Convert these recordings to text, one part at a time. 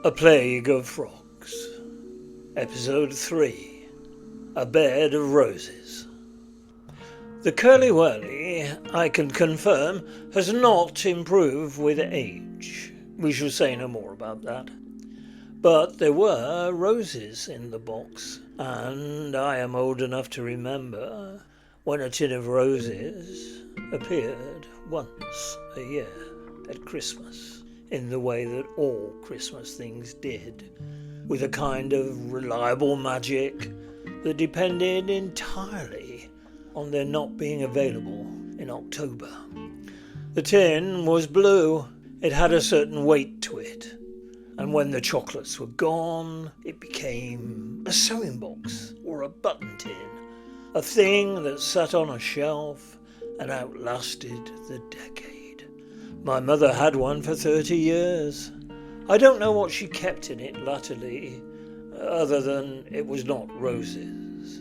A Plague of Frogs. Episode 3. A Bed of Roses. The Curly Wurly, I can confirm, has not improved with age. We shall say no more about that. But there were roses in the box, and I am old enough to remember when a tin of roses appeared once a year at Christmas, in the way that all Christmas things did, with a kind of reliable magic that depended entirely on their not being available in October. The tin was blue. It had a certain weight to it, and when the chocolates were gone, it became a sewing box or a button tin, a thing that sat on a shelf and outlasted the decade. My mother had one for 30 years. I don't know what she kept in it latterly, other than it was not roses.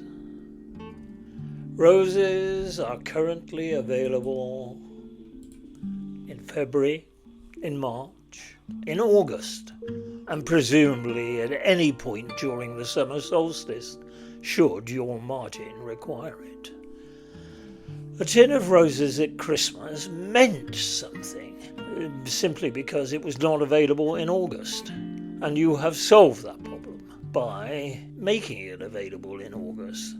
Roses are currently available in February, in March, in August, and presumably at any point during the summer solstice, should your margin require it. A tin of roses at Christmas meant something, simply because it was not available in August, and you have solved that problem by making it available in August.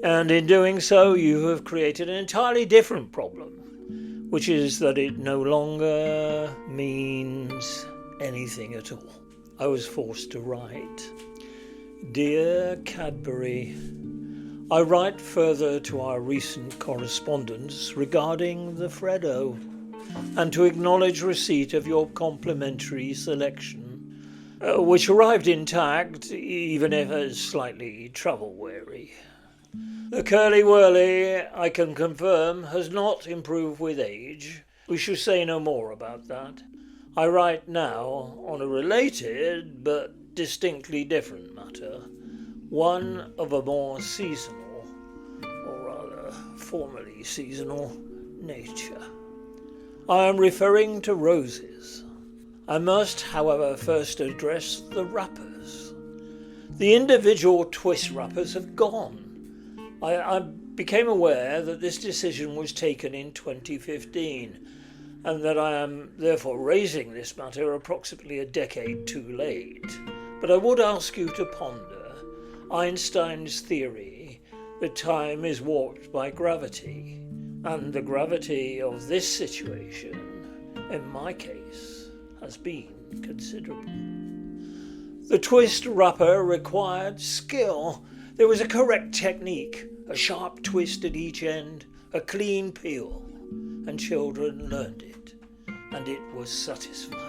And in doing so, you have created an entirely different problem, which is that it no longer means anything at all. I was forced to write, "Dear Cadbury, I write further to our recent correspondence regarding the Feddos, and to acknowledge receipt of your complimentary selection, which arrived intact, even if slightly travel-weary. The Curly Wurly, I can confirm, has not improved with age. We shall say no more about that. I write now on a related but distinctly different matter, one of a more seasonal, or rather formerly seasonal, nature. I am referring to roses. I must, however, first address the wrappers. The individual twist wrappers have gone. I became aware that this decision was taken in 2015, and that I am therefore raising this matter approximately a decade too late. But I would ask you to ponder Einstein's theory that time is warped by gravity, and the gravity of this situation, in my case, has been considerable. The twist wrapper required skill. There was a correct technique, a sharp twist at each end, a clean peel, and children learned it, and it was satisfying,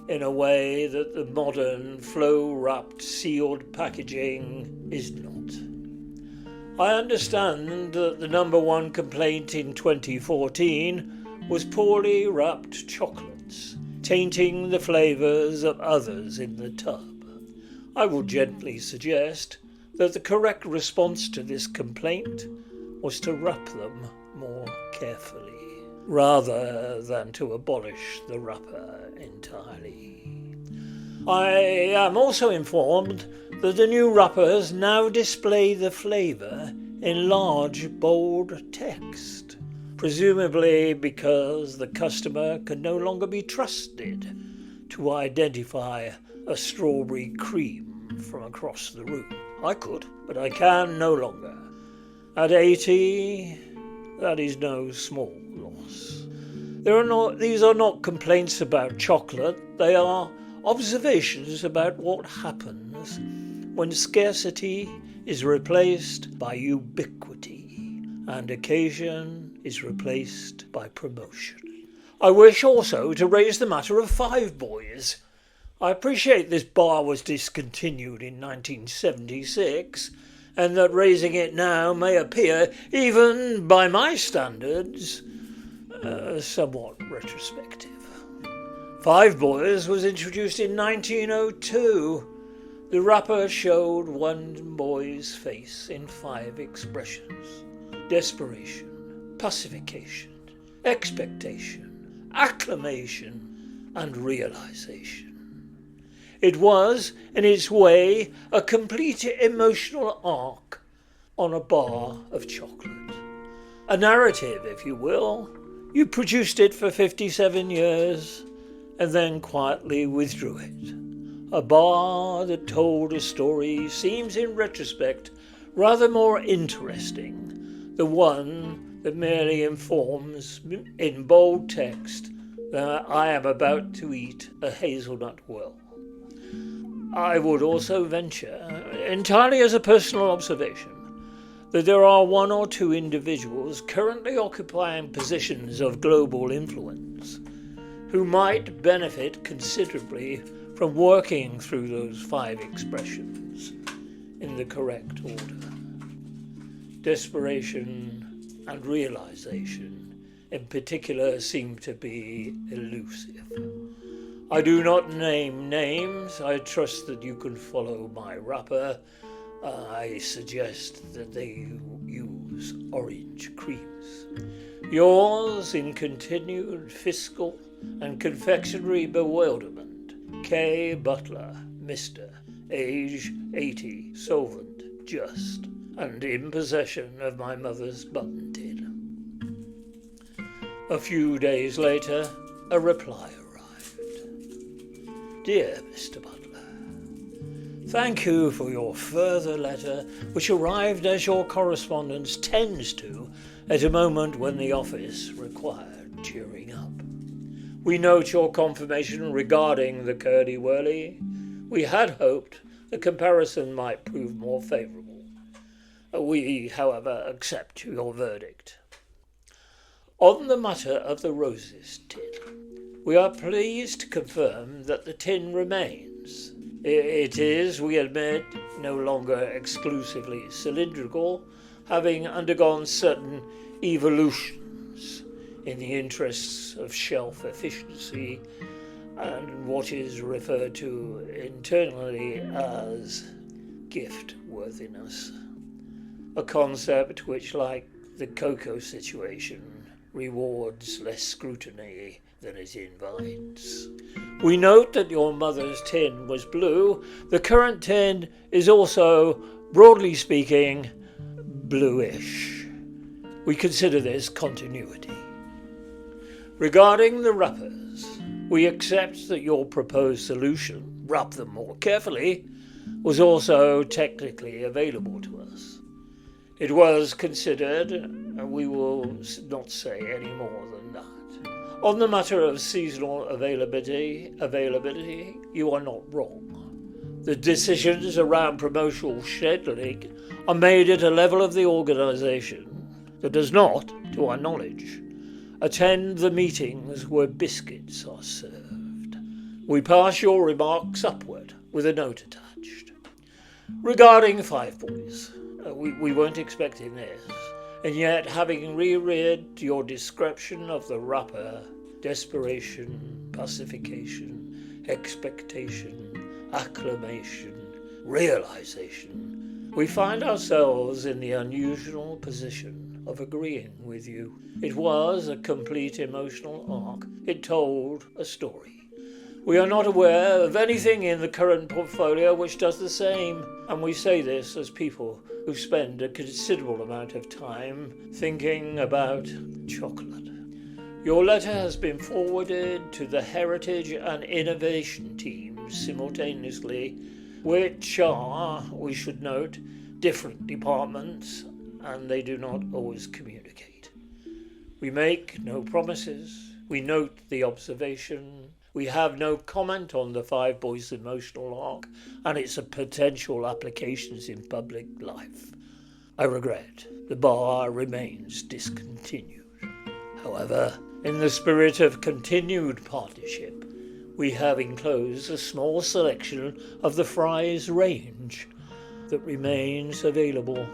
in a way that the modern flow-wrapped sealed packaging is not. I understand that the number one complaint in 2014 was poorly wrapped chocolates, tainting the flavours of others in the tub. I will gently suggest that the correct response to this complaint was to wrap them more carefully, rather than to abolish the wrapper entirely. I am also informed that the new wrappers now display the flavour in large, bold text, presumably because the customer can no longer be trusted to identify a strawberry cream from across the room. I could, but I can no longer. At 80, that is no small loss. These are not complaints about chocolate. They are observations about what happens when scarcity is replaced by ubiquity and occasion is replaced by promotion. I wish also to raise the matter of Five Boys. I appreciate this bar was discontinued in 1976, and that raising it now may appear, even by my standards, somewhat retrospective. Five Boys was introduced in 1902. The wrapper showed one boy's face in 5 expressions: desperation, pacification, expectation, acclamation, and realization. It was, in its way, a complete emotional arc on a bar of chocolate. A narrative, if you will. You produced it for 57 years and then quietly withdrew it. A bar that told a story seems in retrospect rather more interesting, the one that merely informs in bold text that I am about to eat a hazelnut well. I would also venture, entirely as a personal observation, that there are one or two individuals currently occupying positions of global influence who might benefit considerably from working through those 5 expressions in the correct order. Desperation and realization in particular seem to be elusive. I do not name names. I trust that you can follow my rapper. I suggest that they use orange creams. Yours in continued fiscal and confectionery bewilderment, K. Butler, Mr. Age 80, solvent, just, and in possession of my mother's button tin. A few days later, a reply arrived. Dear Mr. Butler, thank you for your further letter, which arrived as your correspondence tends to at a moment when the office required cheering up. We note your confirmation regarding the Curly Wurly. We had hoped the comparison might prove more favourable. We, however, accept your verdict. On the matter of the roses tin, we are pleased to confirm that the tin remains. It is, we admit, no longer exclusively cylindrical, having undergone certain evolutions in the interests of shelf efficiency and what is referred to internally as gift worthiness, a concept which, like the cocoa situation, rewards less scrutiny than it invites. We note that your mother's tin was blue. The current tin is also, broadly speaking, bluish. We consider this continuity. Regarding the wrappers, we accept that your proposed solution, wrap them more carefully, was also technically available to us. It was considered, and we will not say any more than that. On the matter of seasonal availability, you are not wrong. The decisions around promotional scheduling are made at a level of the organisation that does not, to our knowledge, attend the meetings where biscuits are served. We pass your remarks upward with a note attached. Regarding 5 boys, we weren't expecting this, and yet having reread your description of the wrapper, desperation, pacification, expectation, acclamation, realization, we find ourselves in the unusual position of agreeing with you. It was a complete emotional arc. It told a story. We are not aware of anything in the current portfolio which does the same, and we say this as people who spend a considerable amount of time thinking about chocolate. Your letter has been forwarded to the Heritage and Innovation teams simultaneously, which are, we should note, different departments, and they do not always communicate. We make no promises. We note the observation. We have no comment on the 5 boys' emotional arc and its potential applications in public life. I regret the bar remains discontinued. However, in the spirit of continued partnership, we have enclosed a small selection of the fries range that remains available: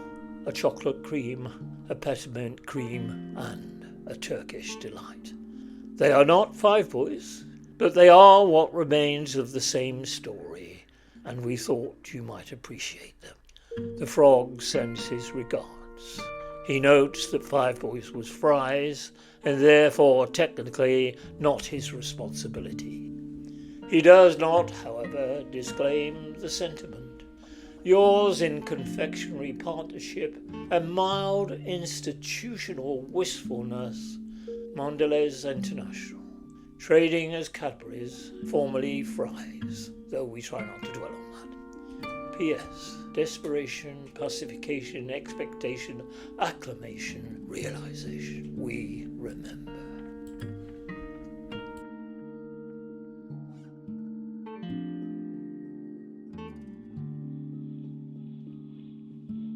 a chocolate cream, a peppermint cream, and a Turkish delight. They are not 5 boys, but they are what remains of the same story, and we thought you might appreciate them. The frog sends his regards. He notes that 5 boys was fries, and therefore technically not his responsibility. He does not, however, however, disclaim the sentiment. Yours in confectionery partnership and mild institutional wistfulness, Mondelez International. Trading as Cadbury's, formerly Fry's, though we try not to dwell on that. P.S. Desperation, pacification, expectation, acclamation, realization.